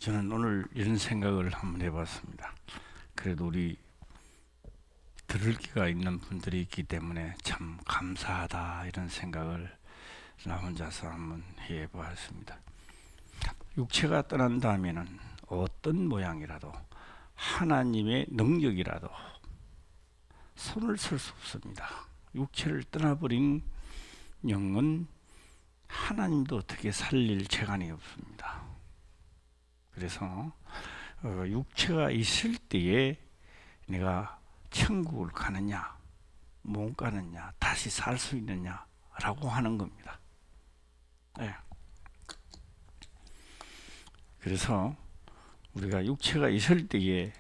저는 오늘 이런 생각을 한번 해봤습니다. 그래도 우리 들을 기가 있는 분들이 있기 때문에 참 감사하다 이런 생각을 나 혼자서 한번 해보았습니다. 육체가 떠난 다음에는 어떤 모양이라도 하나님의 능력이라도 손을 쓸 수 없습니다. 육체를 떠나버린 영은 하나님도 어떻게 살릴 재간이 없습니다. 그래서 육체가 있을 때에 내가 천국을 가느냐 못 가느냐 다시 살 수 있느냐 라고 하는 겁니다. 네. 그래서 우리가 육체가 있을 때에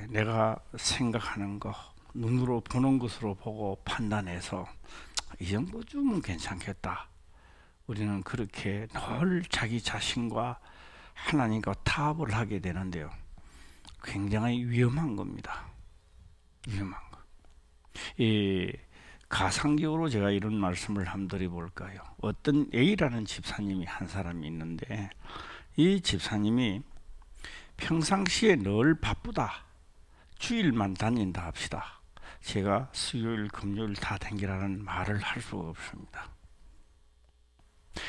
내가 생각하는 거 눈으로 보는 것으로 보고 판단해서 이 정도쯤은 괜찮겠다. 우리는 그렇게 늘 자기 자신과 하나님과 타협을 하게 되는데요. 굉장히 위험한 겁니다. 위험한 거. 가상적으로 제가 이런 말씀을 한번 드려볼까요? 어떤 A라는 집사님이 한 사람이 있는데 이 집사님이 평상시에 늘 바쁘다. 주일만 다닌다 합시다. 제가 수요일, 금요일 다 다니라는 말을 할 수가 없습니다.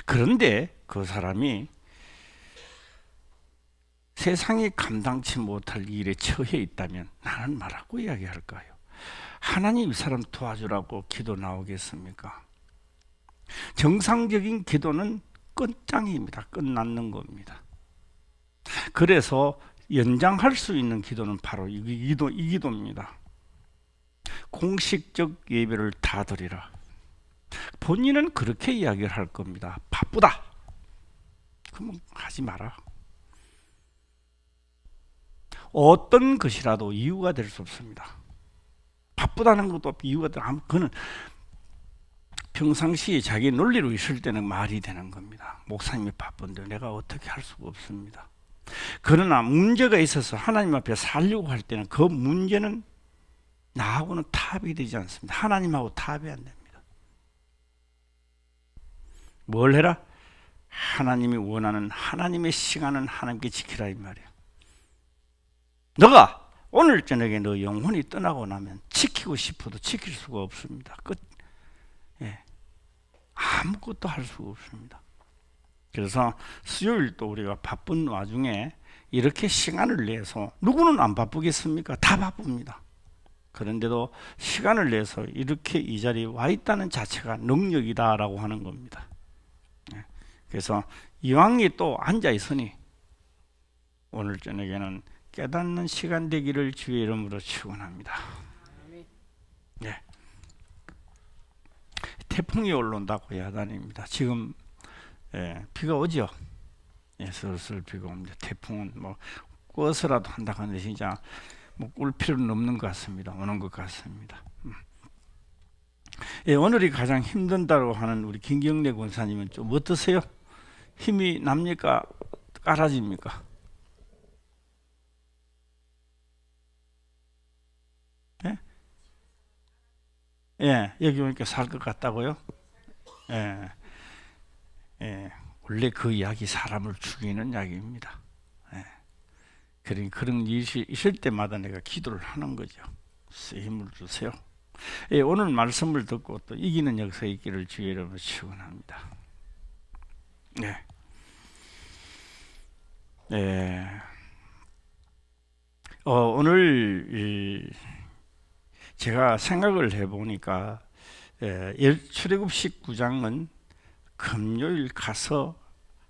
그런데 그 사람이 세상이 감당치 못할 일에 처해 있다면 나는 뭐라고 이야기할까요? 하나님 이 사람 도와주라고 기도 나오겠습니까? 정상적인 기도는 끝장입니다. 끝났는 겁니다. 그래서 연장할 수 있는 기도는 바로 이 기도입니다. 공식적 예배를 다 드리라. 본인은 그렇게 이야기를 할 겁니다. 바쁘다. 그러면 하지 마라. 어떤 것이라도 이유가 될 수 없습니다. 바쁘다는 것도 이유가 되면 그는 평상시에 자기 논리로 있을 때는 말이 되는 겁니다. 목사님이 바쁜데 내가 어떻게 할 수가 없습니다. 그러나 문제가 있어서 하나님 앞에 살려고 할 때는 그 문제는 나하고는 타협이 되지 않습니다. 하나님하고 타협이 안 됩니다. 뭘 해라? 하나님이 원하는 하나님의 시간은 하나님께 지키라 이 말이에요. 너가 오늘 저녁에 너 영혼이 떠나고 나면 지키고 싶어도 지킬 수가 없습니다. 끝. 예. 아무것도 할 수가 없습니다. 그래서 수요일도 우리가 바쁜 와중에 이렇게 시간을 내서 누구는 안 바쁘겠습니까? 다 바쁩니다. 그런데도 시간을 내서 이렇게 이 자리에 와 있다는 자체가 능력이다라고 하는 겁니다. 예. 그래서 이왕이 또 앉아 있으니 오늘 저녁에는 깨닫는 시간 되기를 주의 이름으로 축원합니다. 네. 태풍이 올라온다고 야단입니다. 지금 비가 오죠. 슬슬 비가 옵니다. 태풍은 뭐 꿔서라도 한다고 하는데 진짜 뭐 꿀 필요는 없는 것 같습니다. 오는 것 같습니다. 오늘이 가장 힘든다고 하는 우리 김경래 권사님은 좀 어떠세요? 힘이 납니까? 깔아집니까? 여기 오니까 살 것 같다고요? 원래 그 약이 사람을 죽이는 약입니다. 그런 일이 있을 때마다 내가 기도를 하는 거죠. 힘을 주세요. 오늘 말씀을 듣고 또 이기는 역사 있기를 주의 이름으로 축원합니다. 오늘 제가 생각을 해보니까 출애굽시 9장은 금요일 가서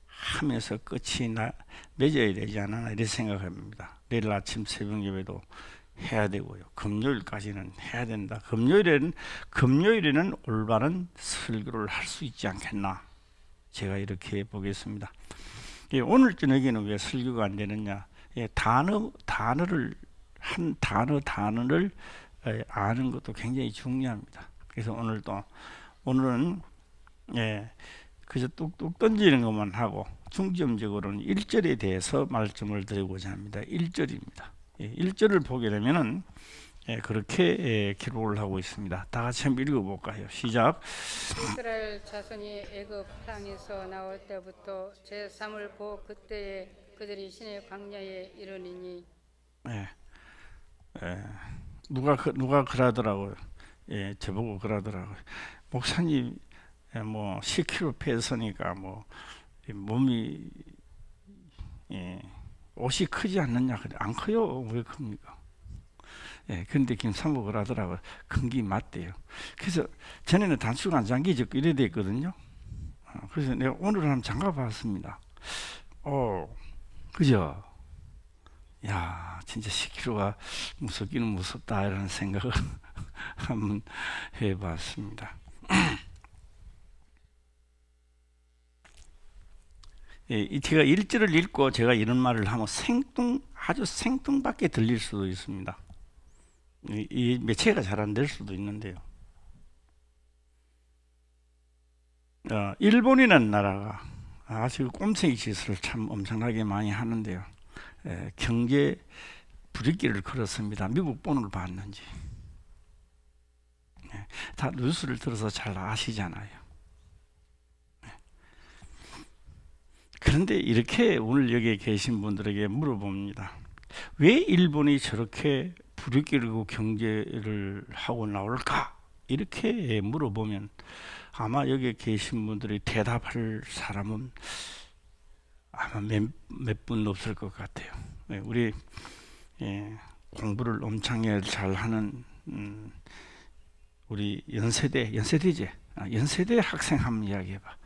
하면서 끝이 맺어야 되지 않나 이렇게 생각합니다. 내일 아침 새벽 예배도 해야 되고요. 금요일까지는 해야 된다. 금요일에는 올바른 설교를 할 수 있지 않겠나. 제가 이렇게 보겠습니다. 오늘 저녁에는 왜 설교가 안 되느냐? 단어를 아는 것도 굉장히 중요합니다. 그래서 오늘은 그저 뚝뚝 던지는 것만 하고 중점적으로는 1절에 대해서 말씀을 드리고자 합니다. 1절입니다. 1절을 보게 되면은 그렇게 기록을 하고 있습니다. 다 같이 한번 읽어볼까요? 시작. 이스라엘 자손이 애굽 땅에서 나올 때부터 제3을 보 그때에 그들이 신의 광야에 이르니니. 예, 예. 누가 그러더라고요. 예, 저보고 그러더라고요. 목사님, 예, 뭐 10kg 뺐으니까 뭐 몸이, 예, 옷이 크지 않느냐? 그래, 안 커요. 왜 큽니까? 예, 근데 김사모 그러더라고요. 큰 게 맞대요. 그래서 전에는 단추가 안 잠기졌고 이래 됐거든요. 그래서 내가 오늘 한번 잠가 봤습니다. 그죠? 야, 진짜 10kg가 무섭기는 무섭다 이런 생각을 한번 해봤습니다. 예, 제가 일절을 읽고 제가 이런 말을 하면 아주 생뚱맞게 들릴 수도 있습니다. 이 매체가 잘 안 될 수도 있는데요. 일본이라는 나라가 아주 꼼짝이 짓을 참 엄청나게 많이 하는데요. 경제 불익기를 걸었습니다. 미국 본을 봤는지. 다 뉴스를 들어서 잘 아시잖아요. 그런데 이렇게 오늘 여기에 계신 분들에게 물어봅니다. 왜 일본이 저렇게 불익기를 경제를 하고 나올까? 이렇게 물어보면 아마 여기에 계신 분들이 대답할 사람은 아마 몇 분 없을 것 같아요. 우리 공부를 엄청나게 잘하는 우리 연세대지? 연세대 학생 한번 이야기해봐.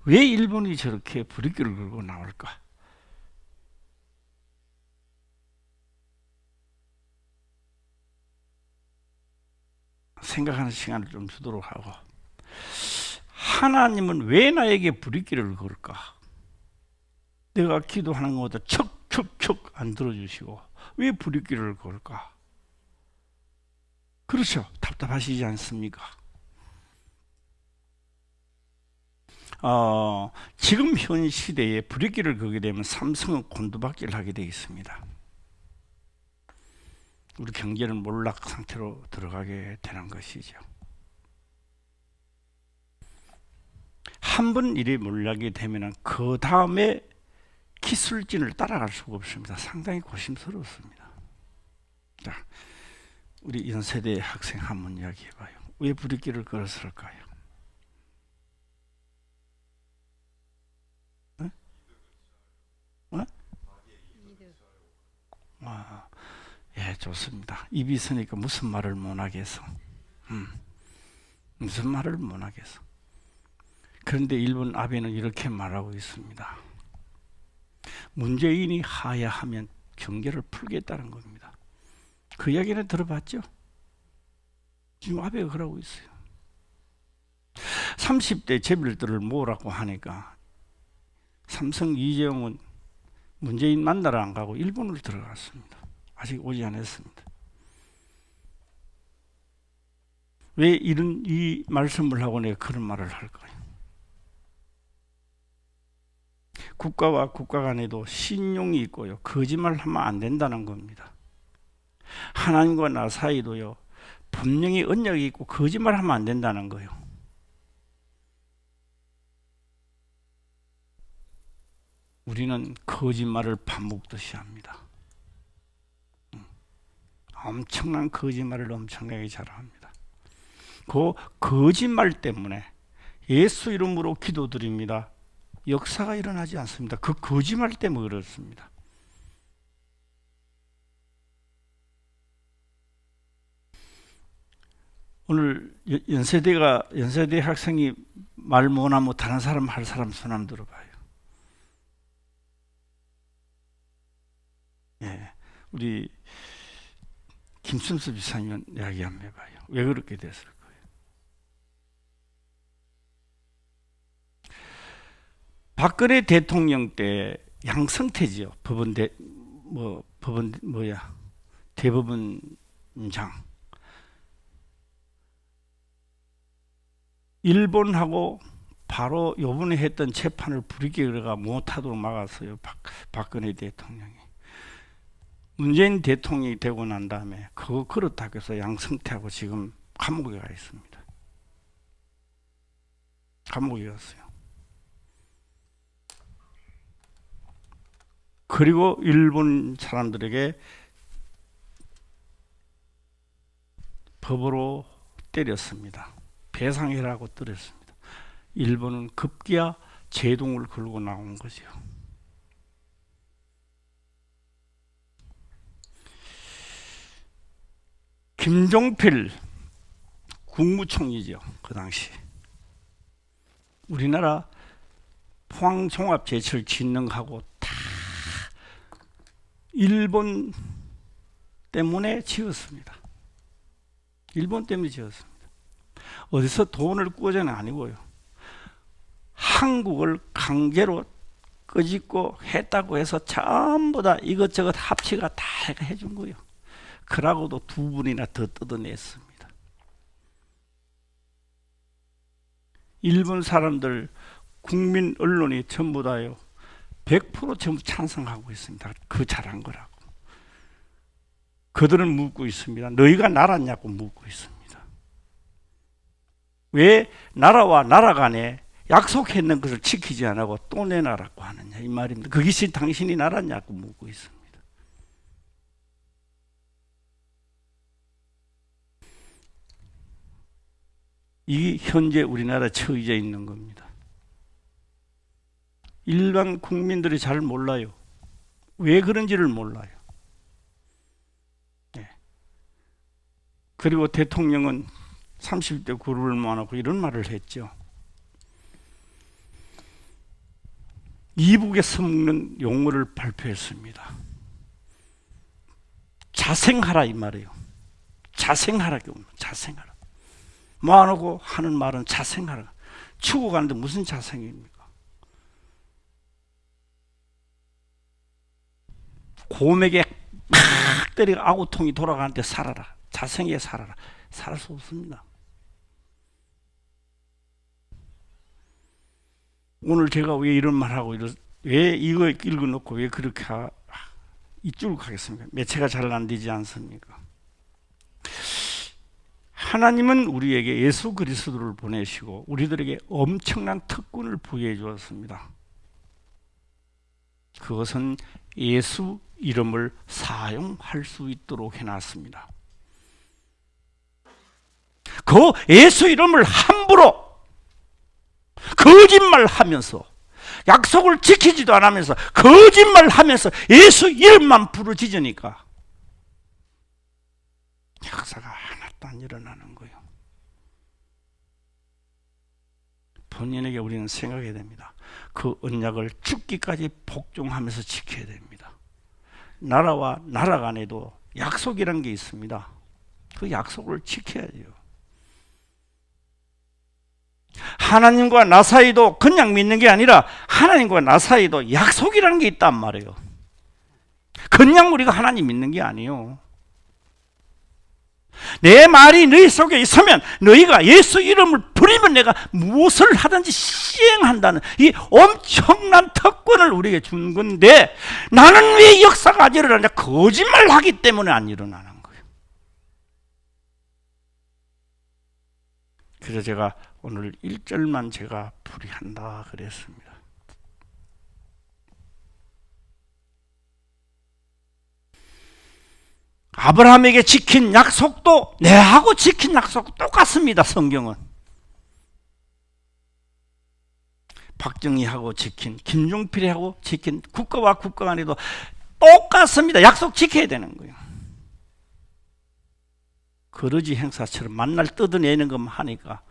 왜 일본이 저렇게 불익기를 걸고 나올까? 생각하는 시간을 좀 주도록 하고, 하나님은 왜 나에게 불익기를 걸까? 내가 기도하는 것보다 척척척 안 들어주시고 왜 불익기를 걸까? 그렇죠. 답답하시지 않습니까? 지금 현 시대에 불익기를 걸게 되면 삼성은 곤두박질을 하게 되어 있습니다. 우리 경제는 몰락 상태로 들어가게 되는 것이죠. 한 번 일이 몰락이 되면 그 다음에 기술진을 따라갈 수가 없습니다. 상당히 고심스럽습니다. 자, 우리 연세대 학생 한번 이야기해봐요. 왜 불익기를 걸었을까요? 네? 네? 예, 좋습니다. 입이 있으니까 무슨 말을 못하겠어. 무슨 말을 못하겠어. 그런데 일본 아베는 이렇게 말하고 있습니다. 문재인이 하야하면 경계를 풀겠다는 겁니다. 그 이야기는 들어봤죠? 지금 아베가 그러고 있어요. 30대 재벌들을 모으라고 하니까 삼성 이재용은 문재인 만나러 안 가고 일본을 들어갔습니다. 아직 오지 않았습니다. 왜 이 말씀을 하고 내가 그런 말을 할까요? 국가와 국가 간에도 신용이 있고요. 거짓말하면 안 된다는 겁니다. 하나님과 나 사이도요. 분명히 언약이 있고 거짓말하면 안 된다는 거예요. 우리는 거짓말을 밥 먹듯이 합니다. 엄청난 거짓말을 엄청나게 잘합니다. 그 거짓말 때문에 예수 이름으로 기도드립니다. 역사가 일어나지 않습니다. 그 거짓말 때문에 그렇습니다. 오늘 연세대 학생이 말 못하면 다른 사람 할 사람 손 한번 들어봐요. 예, 우리 김순수 비사님 이야기 한번 해봐요. 왜 그렇게 됐을 거예요? 박근혜 대통령 때 양성태지요. 대법원장. 일본하고 바로 요번에 했던 재판을 불이익가 못하도록 막았어요. 박근혜 대통령이. 문재인 대통령이 되고 난 다음에 그거 그렇다고 해서 양성태하고 지금 감옥에 가 있습니다. 감옥에 갔어요. 그리고 일본 사람들에게 법으로 때렸습니다. 배상해라고 때렸습니다. 일본은 급기야 제동을 걸고 나온 거죠. 김종필 국무총리죠. 그 당시 우리나라 포항종합제철 짓는 거하고 다 일본 때문에 지었습니다. 일본 때문에 지었습니다. 어디서 돈을 꾸어서는 아니고요. 한국을 강제로 끄집고 했다고 해서 전부 다 이것저것 합치가 다 해준 거예요. 그러고도 두 분이나 더 뜯어냈습니다. 일본 사람들, 국민 언론이 전부 다요 100% 전부 찬성하고 있습니다. 그 잘한 거라고. 그들은 묻고 있습니다. 너희가 나라냐고 묻고 있습니다. 왜 나라와 나라 간에 약속했는 것을 지키지 않고 또 내놔라고 하느냐 이 말입니다. 그것이 당신이 나라냐고 묻고 있습니다. 이 현재 우리나라 처해져 있는 겁니다. 일반 국민들이 잘 몰라요. 왜 그런지를 몰라요. 네. 그리고 대통령은 30대 그룹을 모아놓고 이런 말을 했죠. 이북에 써먹는 용어를 발표했습니다. 자생하라 이 말이에요. 자생하라. 자생하라. 모아놓고 하는 말은 자생하라. 죽어가는데 무슨 자생입니까? 곰에게 막 때리고 아구통이 돌아가는데 살아라. 자생에 살아라. 살 수 없습니다. 오늘 제가 왜 이런 말하고 왜 이거 읽어놓고 왜 그렇게 이쪽으로 가겠습니까? 매체가 잘 안 되지 않습니까? 하나님은 우리에게 예수 그리스도를 보내시고 우리들에게 엄청난 특권을 부여해 주었습니다. 그것은 예수 이름을 사용할 수 있도록 해놨습니다. 그 예수 이름을 함부로 거짓말하면서 약속을 지키지도 않으면서 거짓말하면서 예수 이름만 부르짖으니까 역사가 하나도 안 일어나는 거예요. 본인에게 우리는 생각해야 됩니다. 그 언약을 죽기까지 복종하면서 지켜야 됩니다. 나라와 나라 간에도 약속이란 게 있습니다. 그 약속을 지켜야죠. 하나님과 나 사이도 그냥 믿는 게 아니라 하나님과 나 사이도 약속이라는 게 있단 말이에요. 그냥 우리가 하나님 믿는 게 아니에요. 내 말이 너희 속에 있으면 너희가 예수 이름을 부리면 내가 무엇을 하든지 시행한다는 이 엄청난 특권을 우리에게 준 건데 나는 왜 역사가 안 일어나냐? 거짓말하기 때문에 안 일어나는 거예요. 그래서 제가 오늘 1절만 제가 풀이한다 그랬습니다. 아브라함에게 지킨 약속도 내하고 지킨 약속도 똑같습니다. 성경은 박정희하고 지킨, 김종필하고 지킨 국가와 국가 간에도 똑같습니다. 약속 지켜야 되는 거예요. 거러지 행사처럼 만날 뜯어내는 것만 하니까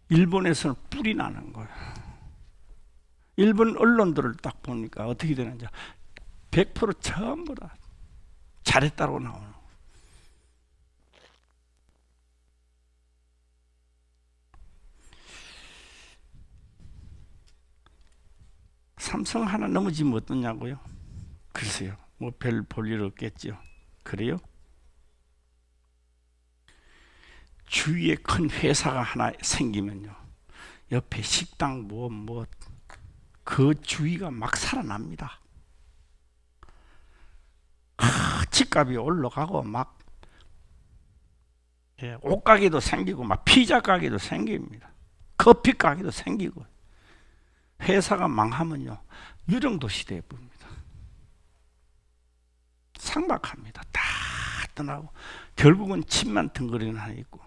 일본에서는 뿔이 나는 거예요. 일본 언론들을 딱 보니까 어떻게 되는지 100% 전부 다 잘했다고 나오는 거예요. 삼성 하나 넘어지면 어떠냐고요? 글쎄요. 뭐 별 볼 일 없겠죠. 그래요? 주위에 큰 회사가 하나 생기면요. 옆에 식당 그 주위가 막 살아납니다. 집값이 올라가고 막 옷가게도 생기고 막 피자 가게도 생깁니다. 커피 가게도 생기고 회사가 망하면요 유령도 시대에 봅니다. 삭막합니다. 다 떠나고 결국은 침만 덩그러니 하나 있고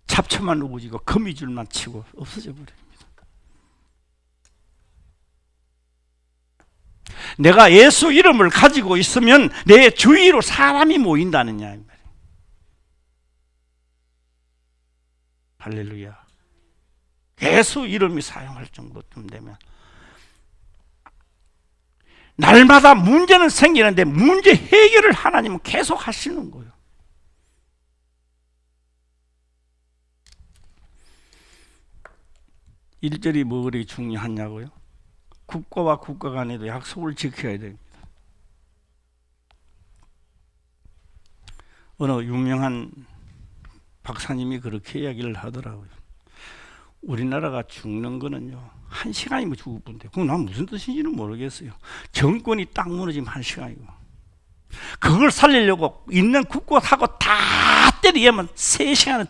잡초만 우거지고 거미줄만 치고 없어져 버립니다. 내가 예수 이름을 가지고 있으면 내 주위로 사람이 모인다는 이야기 말이에요. 할렐루야. 예수 이름이 사용할 정도쯤 되면 날마다 문제는 생기는데 문제 해결을 하나님은 계속 하시는 거예요. 일절이 뭐 그렇게 중요하냐고요? 국가와 국가 간에도 약속을 지켜야 됩니다. 어느 유명한 박사님이 그렇게 이야기를 하더라고요. 우리나라가 죽는 거는요 1시간이면 죽을 건데 그건 난 무슨 뜻인지는 모르겠어요. 정권이 딱 무너지면 1시간이고 그걸 살리려고 있는 국고하고 다 때리면 3시간은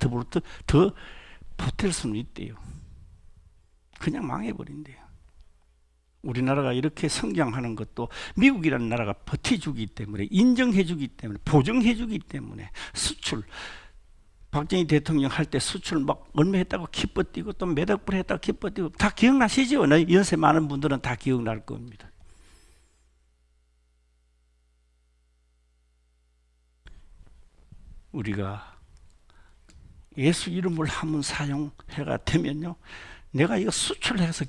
더 버틸 수는 있대요. 그냥 망해버린대요. 우리나라가 이렇게 성장하는 것도 미국이라는 나라가 버텨주기 때문에, 인정해주기 때문에, 보정해주기 때문에. 수출 박정희 대통령 할 때 수출 막 얼마 했다고 기뻐뛰고 또 몇억 불 했다고 기뻐뛰고 다 기억나시죠? 연세 많은 분들은 다 기억날 겁니다. 우리가 예수 이름을 한번 사용해가 되면요 내가 이거 수출해서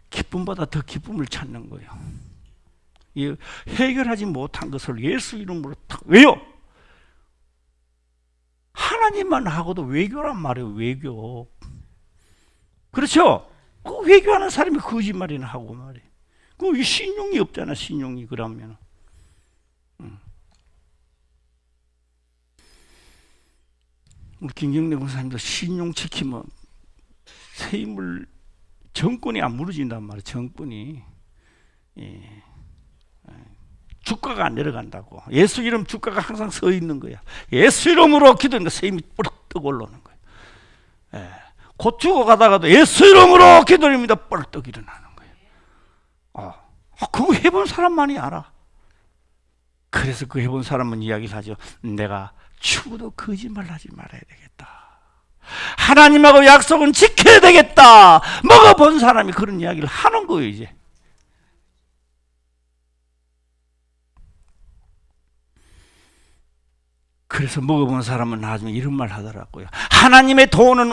기쁨보다 더 기쁨을 찾는 거예요. 이 해결하지 못한 것을 예수 이름으로 왜요? 하나님만 하고도 외교란 말이에요. 외교. 그렇죠? 그 외교하는 사람이 거짓말이나 하고 말이에요. 그 신용이 없잖아. 신용이. 그러면 우리 김경래 권사님도 신용 지키면 세임을 정권이 안 무너진단 말이에요. 정권이. 예. 주가가 안 내려간다고. 예수 이름 주가가 항상 서 있는 거야. 예수 이름으로 기도하니까 세임이 뻘떡 떠 올라오는 거예요. 예. 곧 죽어가다가도 예수 이름으로 기도합니다. 뻘떡 일어나는 거예요. 그거 해본 사람만이 알아. 그래서 그 해본 사람은 이야기를 하죠. 내가 죽어도 거짓말 하지 말아야 되겠다. 하나님하고 약속은 지켜야 되겠다. 먹어본 사람이 그런 이야기를 하는 거예요. 이제 그래서 먹어본 사람은 나중에 이런 말 하더라고요. 하나님의 도는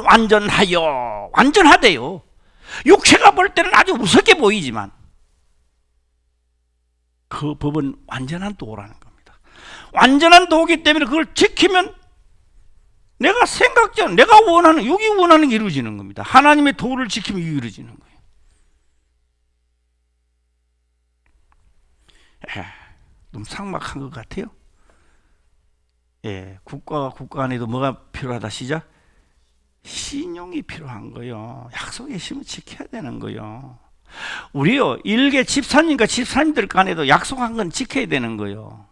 완전하대요. 육체가 볼 때는 아주 무섭게 보이지만 그 법은 완전한 도라는 겁니다. 완전한 도이기 때문에 그걸 지키면 내가 생각전, 내가 원하는, 여기 원하는 게 이루어지는 겁니다. 하나님의 도를 지키면 이게 이루어지는 거예요. 너무 삭막한 것 같아요. 예, 국가와 국가 안에도 뭐가 필요하다 시작? 신용이 필요한 거예요. 약속의 힘을 지켜야 되는 거예요. 우리요, 일개 집사님과 집사님들 간에도 약속한 건 지켜야 되는 거예요.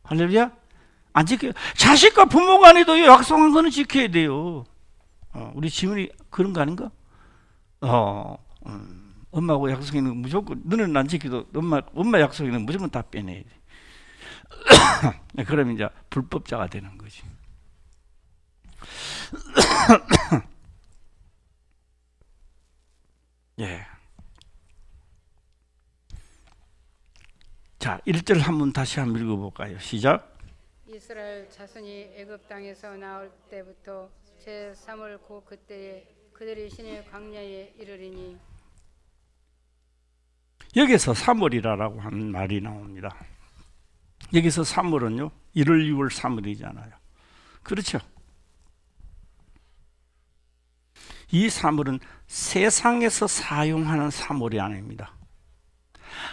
할렐루야? 안 지켜요. 자식과 부모 간에도 약속한 거는 지켜야 돼요. 우리 지훈이 그런 거 아닌가? 엄마하고 약속에는 무조건, 너는 안 지켜도 엄마 약속에는 무조건 다 빼내야 돼. 그러면 이제 불법자가 되는 거지. 예. 자, 1절 한번 다시 한번 읽어볼까요? 시작. 이스라엘 자손이 애굽 땅에서 나올 때부터 제 3월 곧 그때에 그들이 신의 광야에 이르리니. 여기서 3월이라고 하는 말이 나옵니다. 여기서 3월은요 1월, 2월, 3월이잖아요. 그렇죠? 이 3월은 세상에서 사용하는 3월이 아닙니다.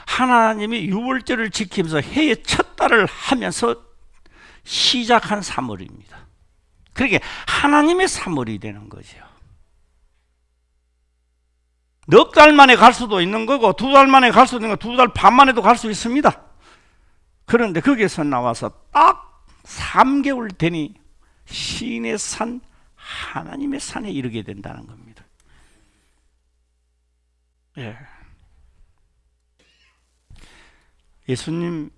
하나님이 6월절을 지키면서 해의 첫 달을 하면서 시작한 3월입니다. 그러니까 하나님의 3월이 되는 거죠. 넉 달 만에 갈 수도 있는 거고 2달 만에 갈 수도 있는 거고 2달 반 만에도 갈 수 있습니다. 그런데 거기에서 나와서 딱 3개월 되니 신의 산, 하나님의 산에 이르게 된다는 겁니다. 예. 예수님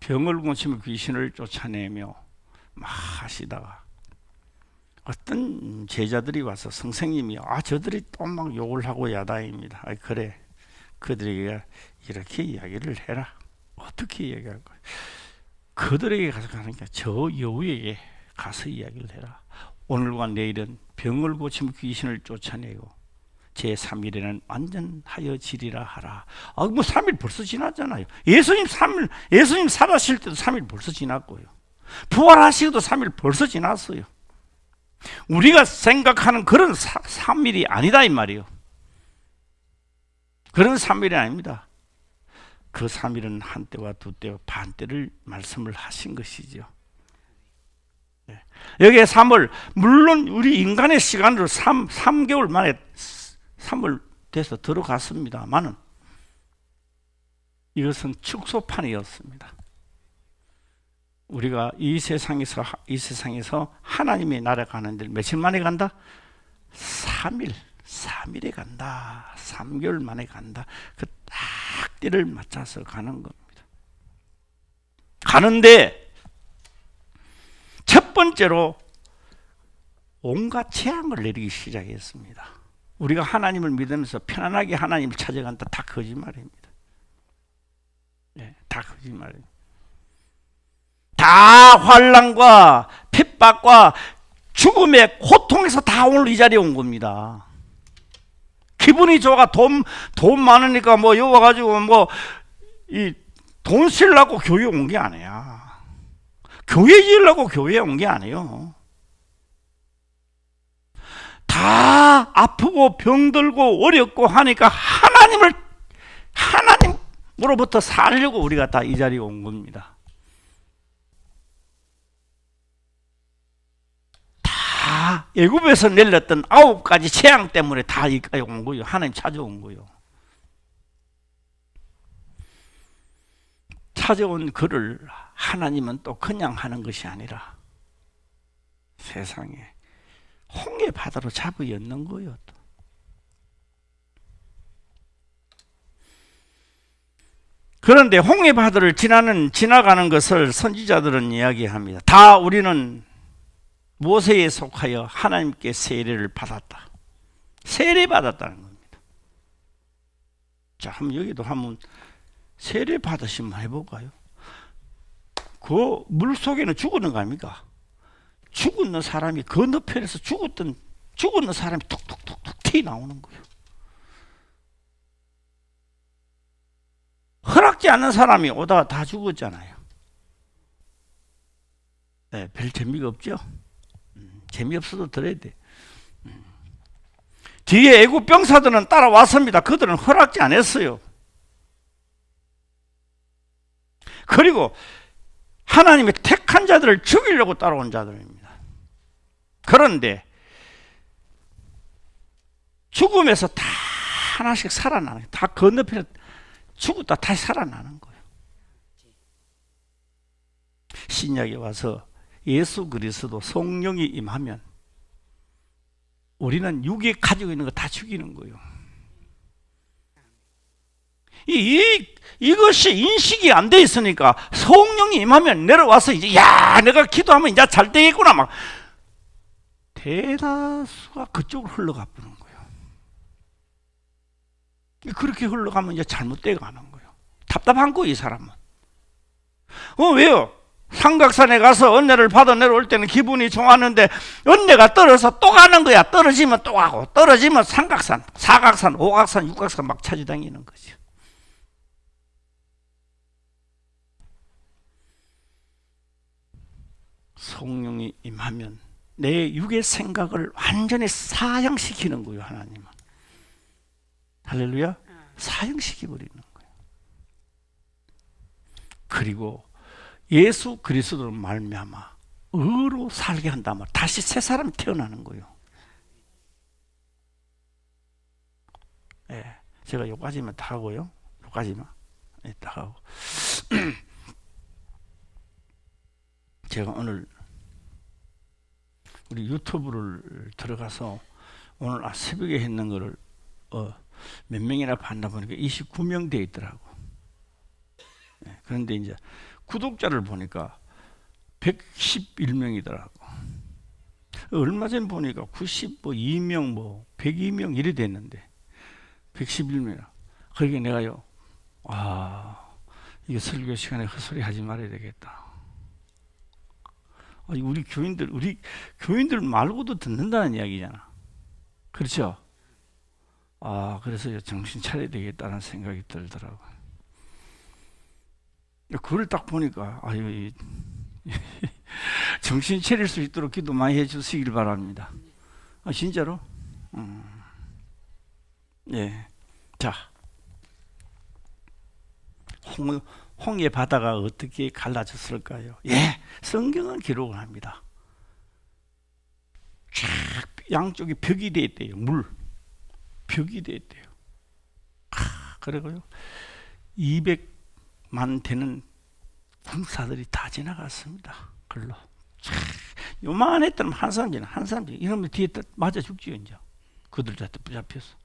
병을 고치며 귀신을 쫓아내며 막 하시다가 어떤 제자들이 와서 선생님이 저들이 또 막 욕을 하고 야단입니다. 그래, 그들에게 이렇게 이야기를 해라. 어떻게 이야기할 거야? 그들에게 가서 가니까 저 여우에게 가서 이야기를 해라. 오늘과 내일은 병을 고치며 귀신을 쫓아내고 제3일에는 완전하여지리라 하라. 뭐 3일 벌써 지났잖아요. 예수님 살아실 때도 3일 벌써 지났고요. 부활하시고도 3일 벌써 지났어요. 우리가 생각하는 그런 3일이 아니다 이 말이에요. 그런 3일이 아닙니다. 그 3일은 한때와 두때와 반때를 말씀을 하신 것이죠. 여기에 3월, 물론 우리 인간의 시간으로 3개월 만에 3월 돼서 들어갔습니다만은 이것은 축소판이었습니다. 우리가 이 세상에서 하나님의 나라 가는데 며칠 만에 간다? 3일에 간다. 3개월 만에 간다. 그 딱 때를 맞춰서 가는 겁니다. 가는데 첫 번째로 온갖 재앙을 내리기 시작했습니다. 우리가 하나님을 믿으면서 편안하게 하나님을 찾아간다. 다 거짓말입니다. 다 거짓말입니다. 다 환난과 핍박과 죽음의 고통에서 다 오늘 이 자리에 온 겁니다. 기분이 좋아 돈 많으니까 뭐 여기 와가지고 뭐 이 돈 쓰려고 교회 온 게 아니야. 교회 지으려고 교회에 온 게 아니에요. 다 아프고 병들고 어렵고 하니까 하나님으로부터 살려고 우리가 다 이 자리에 온 겁니다. 다 애굽에서 내렸던 9가지 재앙 때문에 다 여기까지 온 거예요. 하나님 찾아온 거예요. 찾아온 그를 하나님은 또 그냥 하는 것이 아니라 세상에 홍해 바다로 잡아 였는 거예요. 또. 그런데 홍해 바다를 지나가는 것을 선지자들은 이야기합니다. 다 우리는 모세에 속하여 하나님께 세례를 받았다. 세례 받았다는 겁니다. 자, 여기도 한번 세례 받으시면 해볼까요? 그 물 속에는 죽었는 거 아닙니까? 죽었는 사람이 건너편에서 죽었는 사람이 툭툭툭툭 튀 나오는 거예요. 허락지 않는 사람이 오다가 다 죽었잖아요. 네, 별 재미가 없죠? 재미없어도 들어야 돼. 뒤에 애국 병사들은 따라왔습니다. 그들은 허락지 안 했어요. 그리고 하나님의 택한 자들을 죽이려고 따라온 자들입니다. 그런데 죽음에서 다 하나씩 살아나는 거예요. 다 건너편에 죽었다 다시 살아나는 거예요. 신약에 와서 예수 그리스도 성령이 임하면 우리는 육에 가지고 있는 거 다 죽이는 거예요. 이것이 인식이 안 돼 있으니까 성령이 임하면 내려와서 이제 내가 기도하면 이제 잘 되겠구나 막 대다수가 그쪽으로 흘러가 버리는 거예요. 그렇게 흘러가면 이제 잘못돼 가는 거예요. 답답한 거예요, 이 사람은. 왜요? 삼각산에 가서 은혜를 받아 내려올 때는 기분이 좋았는데 은혜가 떨어져서 또 가는 거야. 떨어지면 또 가고 떨어지면 삼각산, 사각산, 오각산, 육각산 막 찾아다니는 거죠. 성령이 임하면 내 육의 생각을 완전히 사형시키는 거예요. 하나님은. 할렐루야. 사형시켜버리는 거예요. 그리고 예수 그리스도로 말미암아 의로 살게 한다면 다시 새 사람이 태어나는 거예요. 제가 여기까지만 다 하고요. 여기까지만 다 하고 제가 오늘 우리 유튜브를 들어가서 오늘 새벽에 했는 거를 몇 명이나 봤나 보니까 29명 돼 있더라고. 그런데 이제 구독자를 보니까 111명이더라고. 얼마 전 보니까 92명, 102명 이래 됐는데 111명. 그러니까 내가요, 이거 설교 시간에 헛소리 하지 말아야 되겠다. 우리 교인들 말고도 듣는다는 이야기잖아. 그렇죠? 그래서 정신 차려야 되겠다는 생각이 들더라고요. 그걸 딱 보니까, 정신 차릴 수 있도록 기도 많이 해주시길 바랍니다. 진짜로? 예. 자, 홍해 바다가 어떻게 갈라졌을까요? 예, 성경은 기록을 합니다. 쫙 양쪽에 벽이 돼 있대요. 벽이 돼 있대요. 그리고요, 200만 되는 군사들이 다 지나갔습니다. 글로. 요만했더니 한 사람들 이러면 뒤에 맞아 죽지요. 이제 그들한테 붙잡혀서.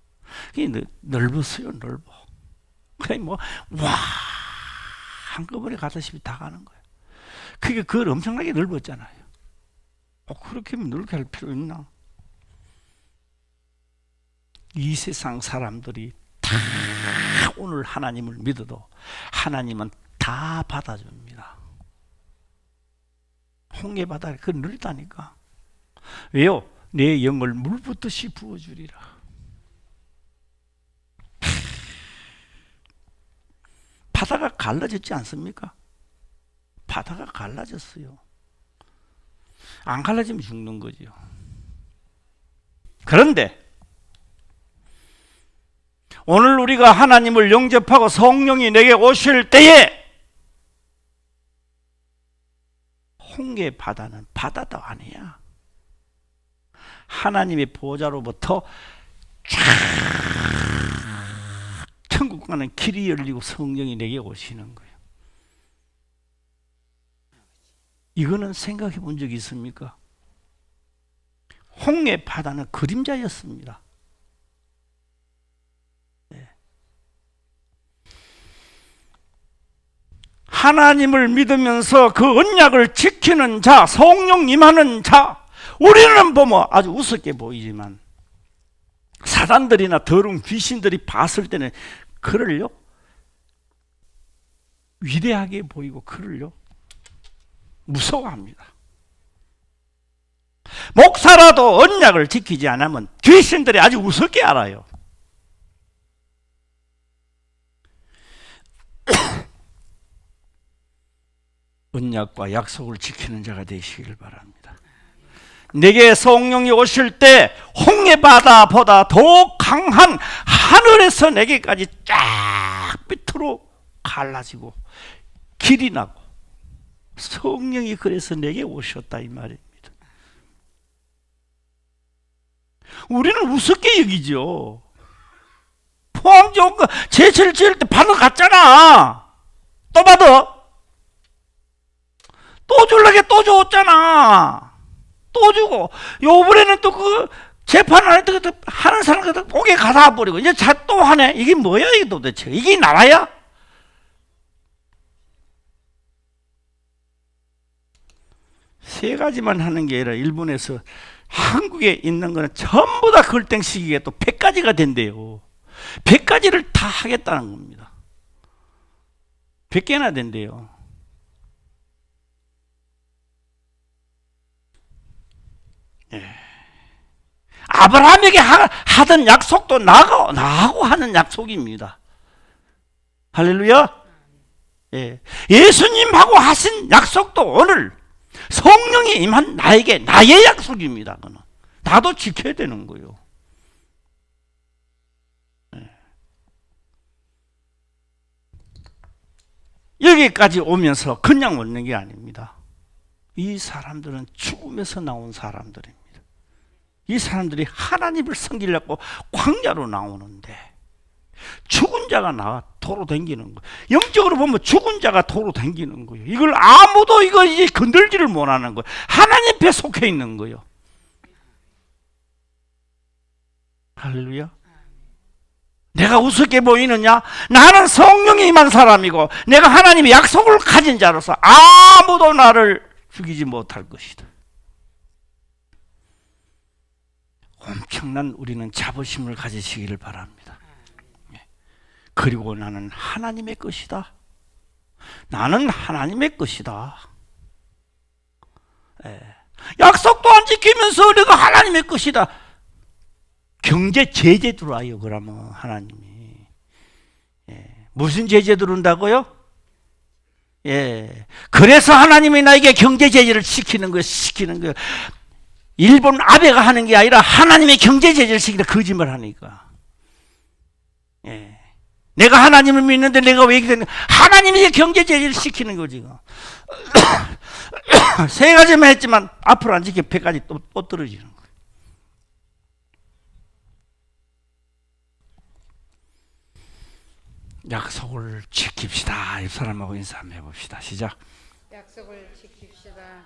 그게 넓었어요. 넓어. 그냥 한꺼번에 가다시피 다 가는 거예요. 그게 그걸 엄청나게 넓었잖아요. 그렇게 넓게 할 필요 있나? 이 세상 사람들이 다 오늘 하나님을 믿어도 하나님은 다 받아줍니다. 홍해 바다가 그 넓다니까. 왜요? 내 영을 물 붓듯이 부어주리라. 바다가 갈라졌지 않습니까? 바다가 갈라졌어요. 안 갈라지면 죽는 거죠. 그런데 오늘 우리가 하나님을 영접하고 성령이 내게 오실 때에 홍해 바다는 바다도 아니야. 하나님의 보좌로부터 쫙 천국 가는 길이 열리고 성령이 내게 오시는 거예요. 이거는 생각해 본 적이 있습니까? 홍해 바다는 그림자였습니다. 네. 하나님을 믿으면서 그 언약을 지키는 자, 성령 임하는 자, 우리는 보면 아주 우습게 보이지만 사단들이나 더러운 귀신들이 봤을 때는 그를요 위대하게 보이고 그를요 무서워합니다. 목사라도 언약을 지키지 않으면 귀신들이 아주 우습게 알아요. 언약과 약속을 지키는 자가 되시길 바랍니다. 내게 성령이 오실 때 홍해 바다보다 더 강한 하늘에서 내게까지 쫙 밑으로 갈라지고 길이 나고 성령이 그래서 내게 오셨다 이 말입니다. 우리는 우습게 여기죠. 포항 좋은 거 제철 지을 때 받아 갔잖아. 또 받아. 또 줄라게 또 줬잖아. 또 주고 요번에는 또 그 재판 안 했던 것도 하는 사람 옥에 가다 버리고 이제 또 하네. 이게 뭐야 이게 도대체? 이게 나라야? 세 가지만 하는 게 아니라 일본에서 한국에 있는 거는 전부 다 걸땡시기에 또 100가지가 된대요. 100가지를 다 하겠다는 겁니다. 100개나 된대요. 예. 아브라함에게 하던 약속도 나하고 하는 약속입니다. 할렐루야. 예. 예수님하고 하신 약속도 오늘 성령이 임한 나에게 나의 약속입니다. 그는 나도 지켜야 되는 거예요. 예. 여기까지 오면서 그냥 오는 게 아닙니다. 이 사람들은 죽음에서 나온 사람들입니다. 이 사람들이 하나님을 섬기려고 광야로 나오는데 죽은 자가 나와 도로 댕기는 거예요. 영적으로 보면 죽은 자가 도로 댕기는 거예요. 이걸 아무도 이거 이제 건들지를 못하는 거예요. 하나님 배 속해 있는 거예요. 할렐루야. 내가 우습게 보이느냐? 나는 성령이 임한 사람이고 내가 하나님의 약속을 가진 자로서 아무도 나를 죽이지 못할 것이다. 엄청난 우리는 자부심을 가지시기를 바랍니다. 그리고 나는 하나님의 것이다. 나는 하나님의 것이다. 약속도 안 지키면서 우리가 하나님의 것이다. 경제 제재 들어와요. 그러면 하나님이 무슨 제재 들어온다고요? 그래서 하나님이 나에게 경제 제재를 시키는 거예요. 일본 아베가 하는 게 아니라 하나님의 경제 제재를 시키는 거짓말 하니까. 내가 하나님을 믿는데 내가 왜 이렇게 되는 거야? 하나님이 경제 제재를 시키는 거지. 세 가지만 했지만 앞으로 안 지켜 100가지 또 떨어지는 거예요. 약속을 지킵시다. 이 사람하고 인사 한번 해봅시다. 시작. 약속을 지킵시다.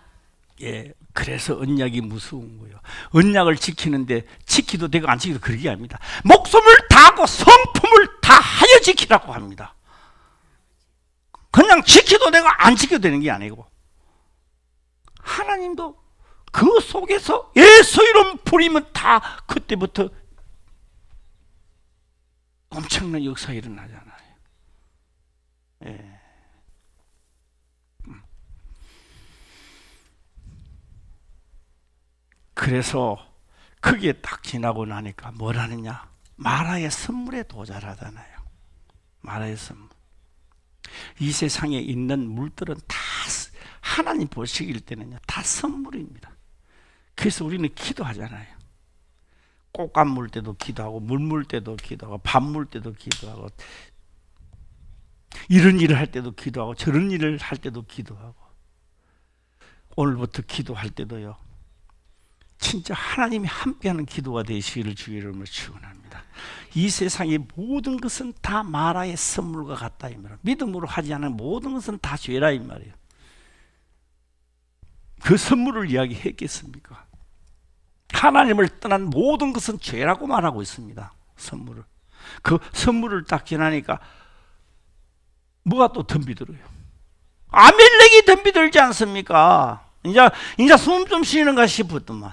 그래서 언약이 무서운 거예요. 언약을 지키는데 지키도 되고 안 지키도 그러게 합니다. 목숨을 다하고 성품을 다하여 지키라고 합니다. 그냥 지키도 되고 안 지켜도 되는 게 아니고 하나님도 그 속에서 예수 이름 부리면 다 그때부터 엄청난 역사가 일어나잖아요. 그래서 그게 딱 지나고 나니까 뭘 하느냐? 마라의 선물에 도달하잖아요. 마라의 선물. 이 세상에 있는 물들은 다 하나님 보시길 때는요, 다 선물입니다. 그래서 우리는 기도하잖아요. 꽃감 물 때도 기도하고, 물 물 때도 기도하고, 밥 물 때도 기도하고, 이런 일을 할 때도 기도하고, 저런 일을 할 때도 기도하고, 오늘부터 기도할 때도요, 진짜 하나님이 함께하는 기도가 되시기를 주의 이름으로 축원합니다. 이 세상의 모든 것은 다 마라의 선물과 같다 이 말이에요. 믿음으로 하지 않은 모든 것은 다 죄라 이 말이에요. 그 선물을 이야기했겠습니까? 하나님을 떠난 모든 것은 죄라고 말하고 있습니다. 선물을. 그 선물을 딱 지나니까 뭐가 또 덤비들어요? 아멜렉이 덤비들지 않습니까? 이제 숨 좀 쉬는가 싶었더만.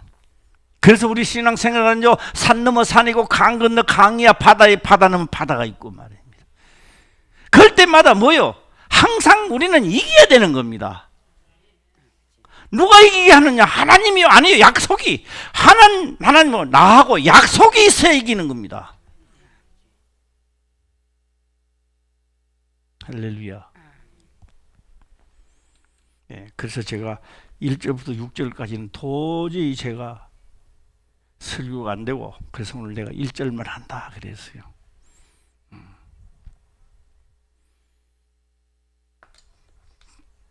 그래서 우리 신앙생활은요, 산 넘어 산이고 강 건너 강이야, 바다에 바다는 바다가 있고 말입니다. 그럴 때마다 뭐요? 항상 우리는 이겨야 되는 겁니다. 누가 이기게 하느냐? 하나님이요? 아니요. 약속이. 하나님은 나하고 약속이 있어야 이기는 겁니다. 할렐루야. 그래서 제가 1절부터 6절까지는 도저히 제가 설교가 안 되고, 그래서 오늘 내가 1절만 한다 그랬어요.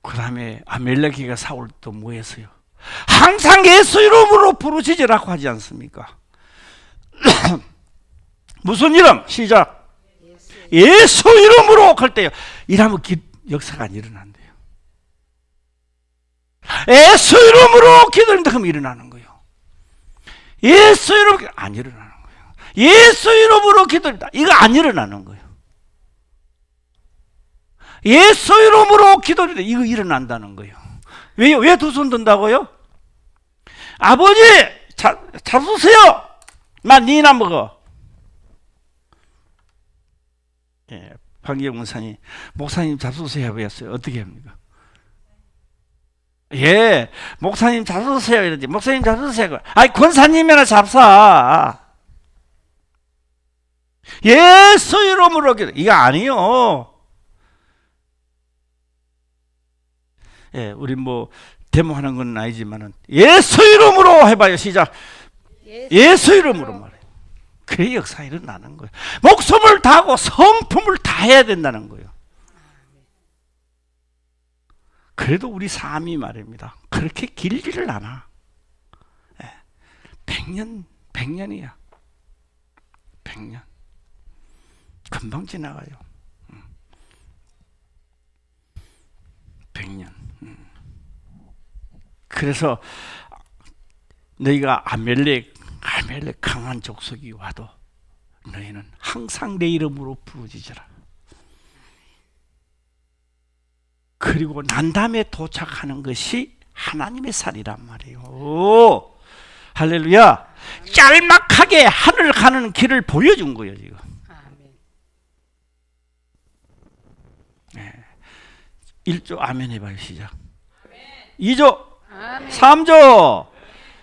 그 다음에 아멜렉이가 사울 또 뭐 했어요? 항상 예수 이름으로 부르짖으라고 하지 않습니까? 무슨 이름? 시작. 예수 이름으로 할 때요. 이러면 역사가 안 일어난대요. 예수 이름으로 기도한다 그러면 일어나는 거예요. 예수 이름으로 안 일어나는 거예요. 예수 이름으로 기도한다. 이거 안 일어나는 거예요. 예수 이름으로 기도한다. 이거 일어난다는 거예요. 왜요? 왜 두 손 든다고요? 아버지 잡수세요. 나 니나 먹어. 방기영 목사님 잡수세요 그랬어요. 어떻게 합니까? 목사님 잡수세요 이러지. 목사님 잡수세요. 아니 권사님이나 잡사. 예수 이름으로 기도. 이거 아니요. 우리 뭐 데모하는 건 아니지만은 예수 이름으로 해봐요. 시작. 예수 이름으로 말해. 그래 역사 일어나는 거예요. 목숨을 다하고 성품을 다해야 된다는 거예요. 그래도 우리 삶이 말입니다. 그렇게 길지를 않아. 100년이야. 100년. 금방 지나가요. 100년. 그래서 너희가 아멜렉 강한 족속이 와도 너희는 항상 내 이름으로 부르짖으라. 그리고 난 다음에 도착하는 것이 하나님의 살이란 말이에요. 오, 할렐루야. 짤막하게 하늘 가는 길을 보여준 거예요 지금. 아멘. 1조 아멘 해봐요. 시작. 2조 아멘. 3조.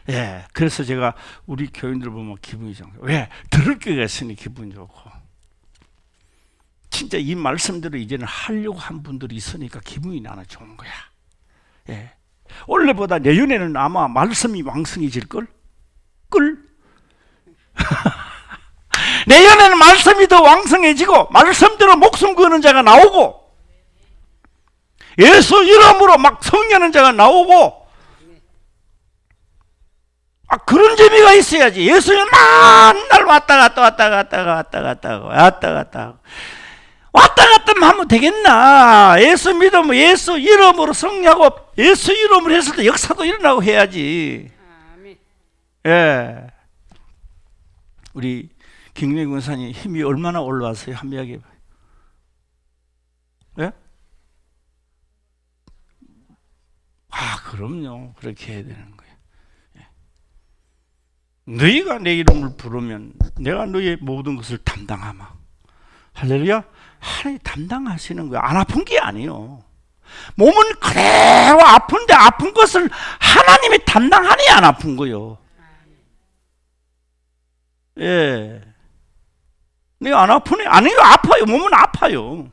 예, 그래서 제가 우리 교인들 보면 기분이 좋은 거예요. 왜? 들을 게가 있으니 기분이 좋고, 진짜 이 말씀대로 이제는 하려고 한 분들이 있으니까 기분이 나는 좋은 거야. 예. 원래보다 내년에는 아마 말씀이 왕성해질걸? 내년에는 말씀이 더 왕성해지고 말씀대로 목숨 거는 자가 나오고 예수 이름으로 막 성령하는 자가 나오고, 그런 재미가 있어야지. 예수님 맨날 왔다 갔다 하면 되겠나? 예수 믿으면 예수 이름으로 성령하고 예수 이름으로 했을 때 역사도 일어나고 해야지. 아멘. 예. 우리 김경희 권사님 힘이 얼마나 올라왔어요? 한번 이야기해 봐요. 예? 그럼요. 그렇게 해야 되는 거예요. 예. 너희가 내 이름을 부르면 내가 너희의 모든 것을 담당하마. 할렐루야. 하나님 담당하시는 거예요. 안 아픈 게 아니에요. 몸은 그대로 아픈데 아픈 것을 하나님이 담당하니 안 아픈 거예요. 예. 내가 안 아프네? 아니요, 아파요. 몸은 아파요.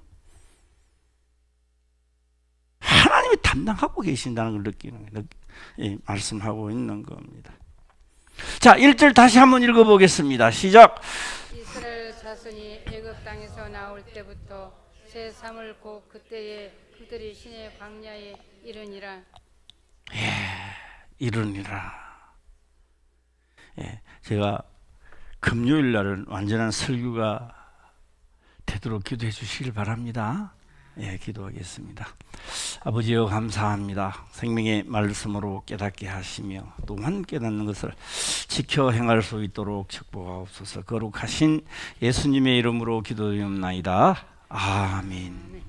하나님이 담당하고 계신다는 걸 느끼는 거예요. 예, 말씀하고 있는 겁니다. 자, 1절 다시 한번 읽어보겠습니다. 시작. 이스라엘 자손이 애굽 땅에서 나올 때부터 제3월 곧 그때에 그들이 신의 광야에 이르니라. 이르니라. 예, 제가 금요일 날은 완전한 설교가 되도록 기도해 주시길 바랍니다. 예, 기도하겠습니다. 아버지여 감사합니다. 생명의 말씀으로 깨닫게 하시며 또한 깨닫는 것을 지켜 행할 수 있도록 축복하옵소서. 거룩하신 예수님의 이름으로 기도드리옵나이다. 아멘.